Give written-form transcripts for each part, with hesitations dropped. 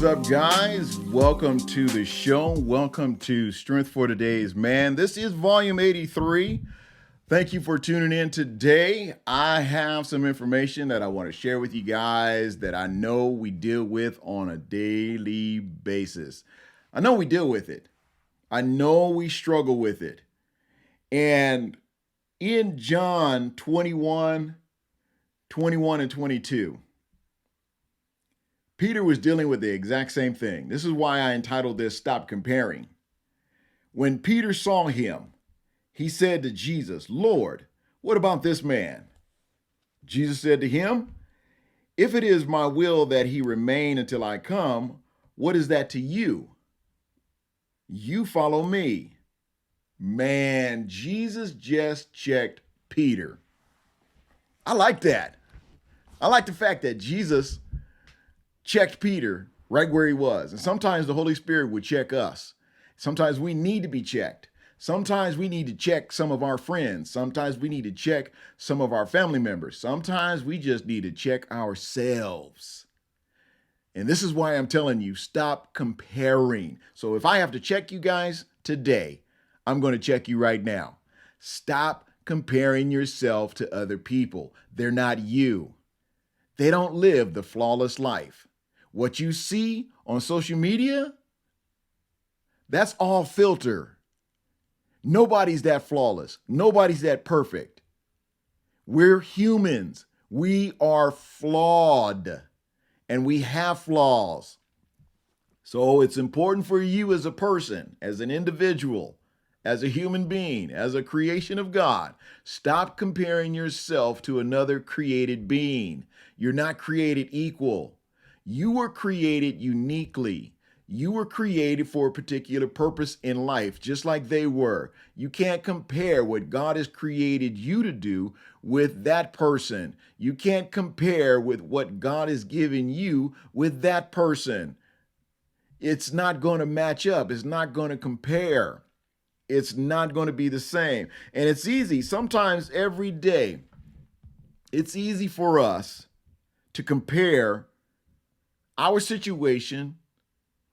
up, guys? Welcome to the show. Welcome to Strength for Today's Man. This is volume 83. Thank you for tuning in today. I have some information that I want to share with you guys that I know we deal with on a daily basis. I know we deal with it. I know we struggle with it. And in John 21, 21 and 22, Peter was dealing with the exact same thing. This is why I entitled this Stop Comparing. When Peter saw him, he said to Jesus, "Lord, what about this man?" Jesus said to him, "If it is my will that he remain until I come, what is that to you? You follow me." Man, Jesus just checked Peter. I like that. I like the fact that Jesus checked Peter right where he was. And sometimes the Holy Spirit would check us. Sometimes we need to be checked. Sometimes we need to check some of our friends. Sometimes we need to check some of our family members. Sometimes we just need to check ourselves. And this is why I'm telling you, stop comparing. So if I have to check you guys today, I'm going to check you right now. Stop comparing yourself to other people. They're not you. They don't live the flawless life. What you see on social media, that's all filter. Nobody's that flawless. Nobody's that perfect. We're humans. We are flawed and we have flaws. So it's important for you as a person, as an individual, as a human being, as a creation of God, stop comparing yourself to another created being. You're not created equal. You were created uniquely. You were created for a particular purpose in life, just like they were. You can't compare what God has created you to do with that person. You can't compare with what God has given you with that person. It's not going to match up. It's not going to compare. It's not going to be the same. And it's easy. Sometimes every day, it's easy for us to compare our situation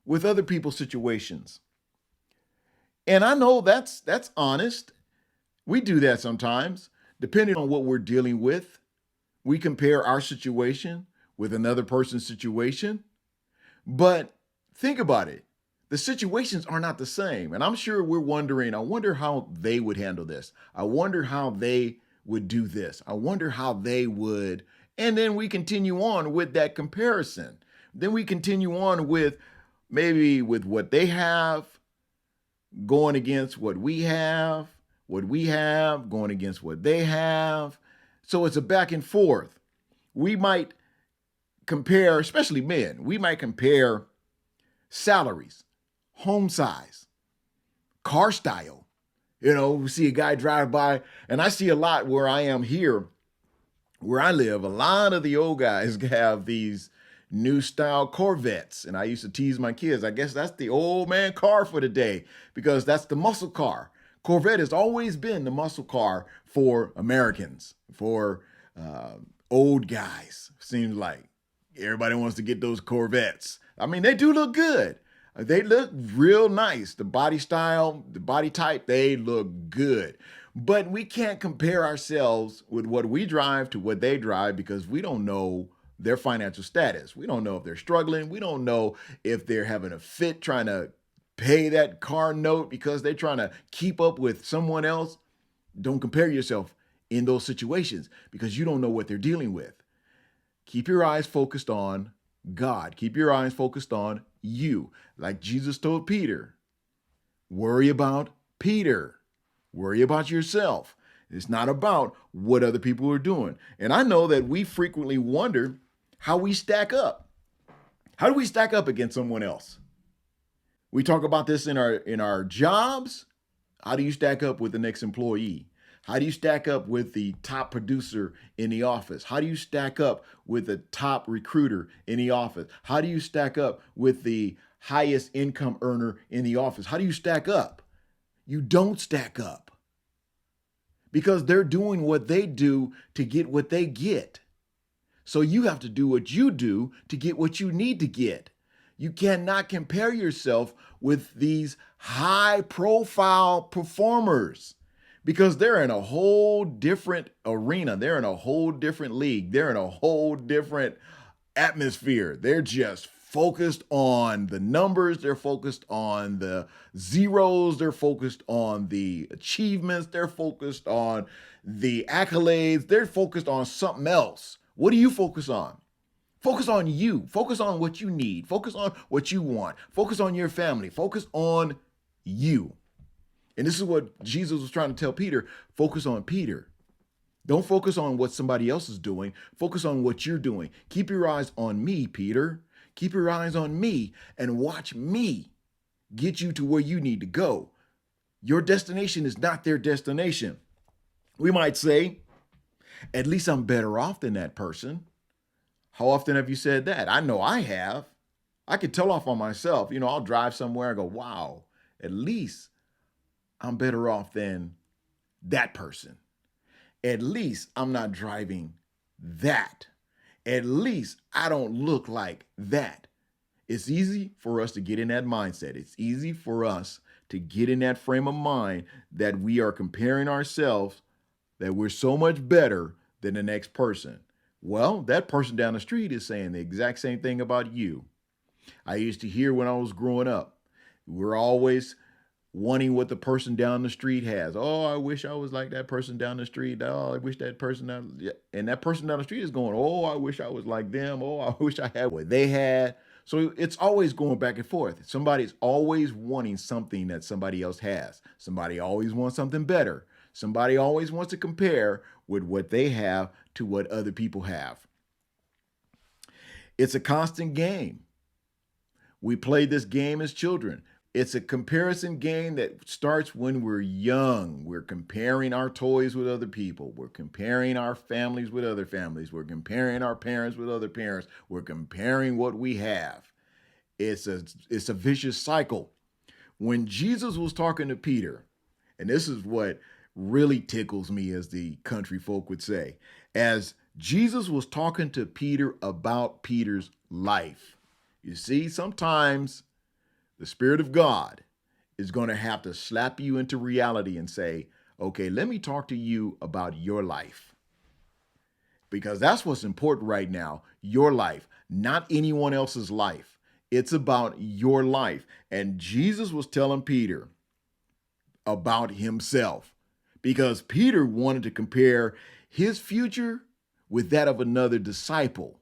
with other people's situations. And I know that's honest. We do that sometimes. Depending on what we're dealing with, we compare our situation with another person's situation. But think about it. The situations are not the same. And I'm sure we're wondering, I wonder how they would handle this. I wonder how they would do this. I wonder how they would. And then we continue on with that comparison. Then we continue on with maybe with what they have going against what we have going against what they have. So it's a back and forth. We might compare, especially men, we might compare salaries, home size, car style. You know, we see a guy drive by, and I see a lot where I am here, where I live, a lot of the old guys have these new style Corvettes. And I used to tease my kids, I guess that's the old man car for the day because that's the muscle car. Corvette has always been the muscle car for Americans, for old guys. Seems like everybody wants to get those Corvettes. I mean, they do look good. They look real nice. The body style, the body type, they look good. But we can't compare ourselves with what we drive to what they drive because we don't know their financial status. We don't know if they're struggling. We don't know if they're having a fit trying to pay that car note because they're trying to keep up with someone else. Don't compare yourself in those situations because you don't know what they're dealing with. Keep your eyes focused on God. Keep your eyes focused on you. Like Jesus told Peter, worry about Peter. Worry about yourself. It's not about what other people are doing. And I know that we frequently wonder how we stack up. How do we stack up against someone else? We talk about this in our jobs. How do you stack up with the next employee? How do you stack up with the top producer in the office? How do you stack up with the top recruiter in the office? How do you stack up with the highest income earner in the office? How do you stack up? You don't stack up because they're doing what they do to get what they get. So you have to do what you do to get what you need to get. You cannot compare yourself with these high profile performers because they're in a whole different arena. They're in a whole different league. They're in a whole different atmosphere. They're just focused on the numbers. They're focused on the zeros. They're focused on the achievements. They're focused on the accolades. They're focused on something else. What do you focus on? Focus on you. Focus on what you need. Focus on what you want. Focus on your family. Focus on you. And this is what Jesus was trying to tell Peter. Focus on Peter. Don't focus on what somebody else is doing. Focus on what you're doing. Keep your eyes on me, Peter. Keep your eyes on me and watch me get you to where you need to go. Your destination is not their destination. We might say, at least I'm better off than that person. How often have you said that? I know I have. I can tell off on myself. I'll drive somewhere and go, wow, at least I'm better off than that person. At least I'm not driving that. At least I don't look like that. It's easy for us to get in that mindset. It's easy for us to get in that frame of mind that we are comparing ourselves, that we're so much better than the next person. Well, that person down the street is saying the exact same thing about you. I used to hear when I was growing up, we're always wanting what the person down the street has. Oh, I wish I was like that person down the street. Oh, I wish that person and that person down the street is going, oh, I wish I was like them. Oh, I wish I had what they had. So it's always going back and forth. Somebody's always wanting something that somebody else has. Somebody always wants something better. Somebody always wants to compare with what they have to what other people have. It's a constant game. We play this game as children. It's a comparison game that starts when we're young. We're comparing our toys with other people. We're comparing our families with other families. We're comparing our parents with other parents. We're comparing what we have. It's a vicious cycle. When Jesus was talking to Peter, and this is what really tickles me, as the country folk would say, as Jesus was talking to Peter about Peter's life. You see, sometimes the Spirit of God is going to have to slap you into reality and say, okay, let me talk to you about your life. Because that's what's important right now, your life, not anyone else's life. It's about your life. And Jesus was telling Peter about himself because Peter wanted to compare his future with that of another disciple.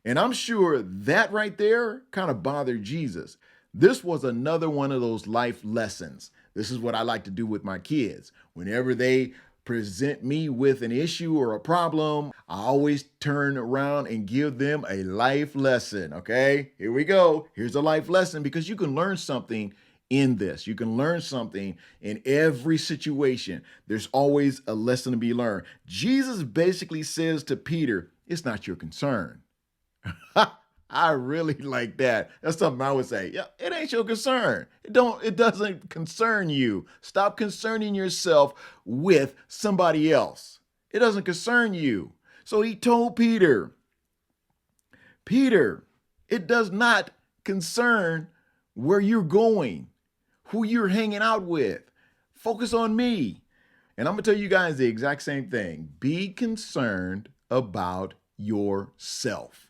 And I'm sure that right there kind of bothered Jesus. This was another one of those life lessons. This is what I like to do with my kids. Whenever they present me with an issue or a problem, I always turn around and give them a life lesson. Okay, here we go. Here's a life lesson, because you can learn something in this. You can learn something in every situation. There's always a lesson to be learned. Jesus basically says to Peter, it's not your concern. I really like that. That's something I would say. Yeah, it ain't your concern. It doesn't concern you. Stop concerning yourself with somebody else. It doesn't concern you. So he told Peter, it does not concern where you're going, who you're hanging out with. Focus on me. And I'm going to tell you guys the exact same thing. Be concerned about yourself.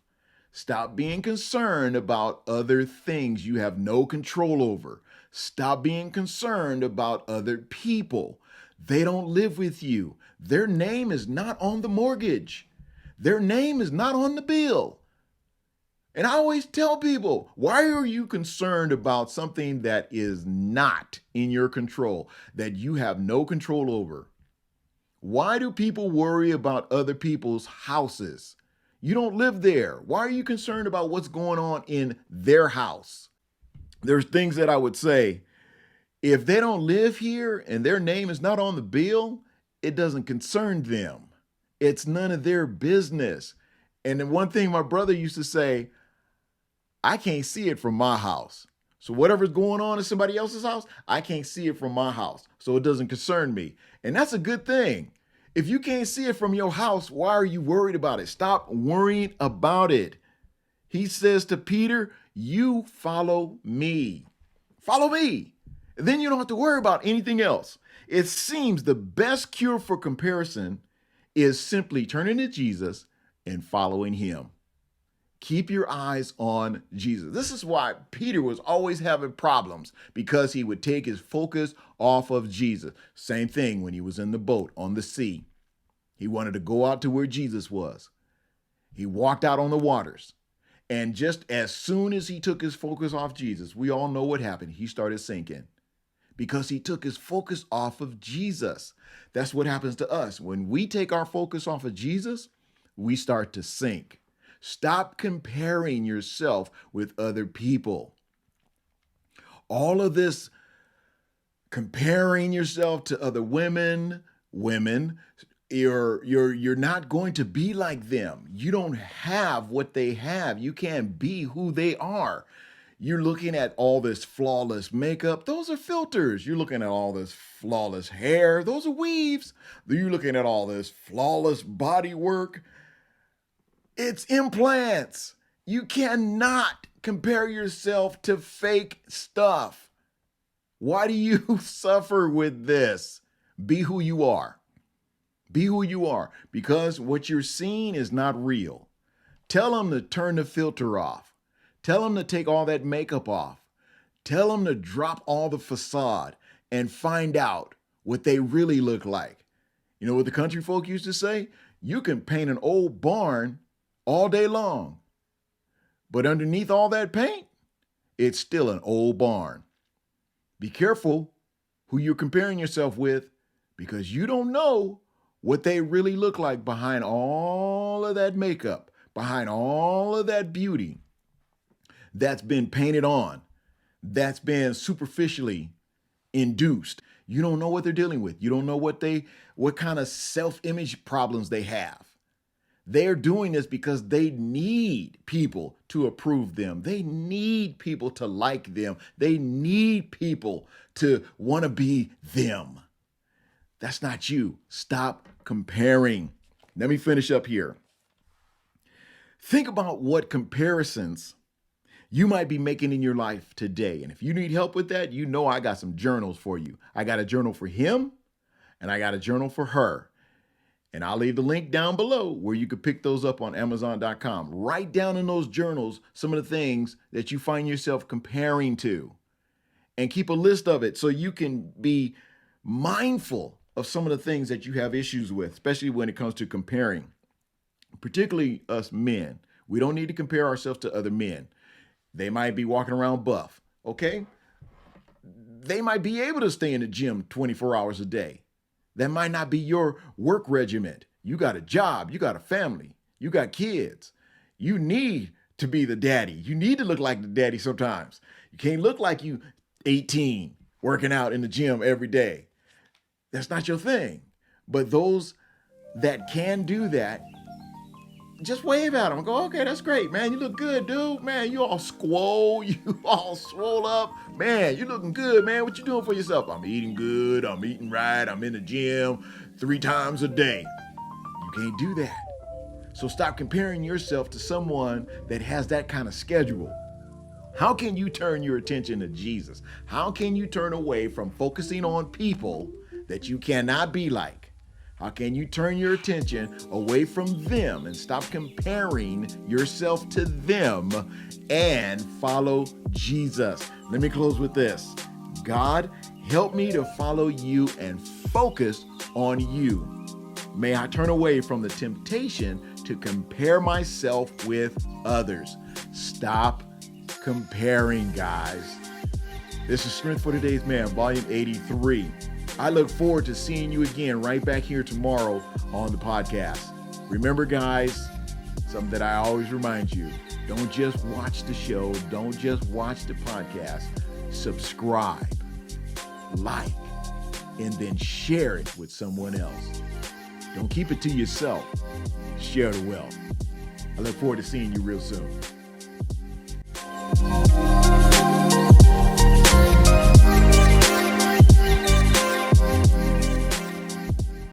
Stop being concerned about other things you have no control over. Stop being concerned about other people. They don't live with you. Their name is not on the mortgage. Their name is not on the bill. And I always tell people, why are you concerned about something that is not in your control, that you have no control over? Why do people worry about other people's houses? You don't live there. Why are you concerned about what's going on in their house? There's things that I would say, if they don't live here and their name is not on the bill, it doesn't concern them. It's none of their business. And then one thing my brother used to say, I can't see it from my house. So whatever's going on in somebody else's house, I can't see it from my house. So it doesn't concern me. And that's a good thing. If you can't see it from your house, why are you worried about it? Stop worrying about it. He says to Peter, You follow me. Follow me. Then you don't have to worry about anything else. It seems the best cure for comparison is simply turning to Jesus and following him. Keep your eyes on Jesus. This is why Peter was always having problems, because he would take his focus off of Jesus. Same thing when he was in the boat on the sea. He wanted to go out to where Jesus was. He walked out on the waters. And just as soon as he took his focus off Jesus, we all know what happened. He started sinking because he took his focus off of Jesus. That's what happens to us. When we take our focus off of Jesus, we start to sink. Stop comparing yourself with other people. All of this comparing yourself to other women, you're not going to be like them. You don't have what they have. You can't be who they are. You're looking at all this flawless makeup. Those are filters. You're looking at all this flawless hair. Those are weaves. You're looking at all this flawless body work. It's implants. You cannot compare yourself to fake stuff. Why do you suffer with this? Be who you are. Be who you are, because what you're seeing is not real. Tell them to turn the filter off. Tell them to take all that makeup off. Tell them to drop all the facade and find out what they really look like. You know what the country folk used to say? You can paint an old barn all day long, but underneath all that paint, it's still an old barn. Be careful who you're comparing yourself with, because you don't know what they really look like behind all of that makeup, behind all of that beauty that's been painted on, that's been superficially induced. You don't know what they're dealing with. You don't know what kind of self-image problems they have. They're doing this because they need people to approve them. They need people to like them. They need people to want to be them. That's not you. Stop comparing. Let me finish up here. Think about what comparisons you might be making in your life today. And if you need help with that, you know I got some journals for you. I got a journal for him and I got a journal for her. And I'll leave the link down below where you can pick those up on Amazon.com. Write down in those journals some of the things that you find yourself comparing to, and keep a list of it so you can be mindful of some of the things that you have issues with, especially when it comes to comparing, particularly us men. We don't need to compare ourselves to other men. They might be walking around buff, okay? They might be able to stay in the gym 24 hours a day. That might not be your work regiment. You got a job, you got a family, you got kids. You need to be the daddy. You need to look like the daddy sometimes. You can't look like you 18 working out in the gym every day. That's not your thing. But those that can do that, just wave at them and go, okay, that's great, man. You look good, dude. Man, you all swole. You all swole up. Man, you looking good, man. What you doing for yourself? I'm eating good. I'm eating right. I'm in the gym 3 times a day. You can't do that. So stop comparing yourself to someone that has that kind of schedule. How can you turn your attention to Jesus? How can you turn away from focusing on people that you cannot be like? How can you turn your attention away from them and stop comparing yourself to them and follow Jesus? Let me close with this. God, help me to follow you and focus on you. May I turn away from the temptation to compare myself with others. Stop comparing, guys. This is Strength for Today's Man, Volume 83. I look forward to seeing you again right back here tomorrow on the podcast. Remember, guys, something that I always remind you, don't just watch the show, don't just watch the podcast. Subscribe, like, and then share it with someone else. Don't keep it to yourself. Share the wealth. I look forward to seeing you real soon.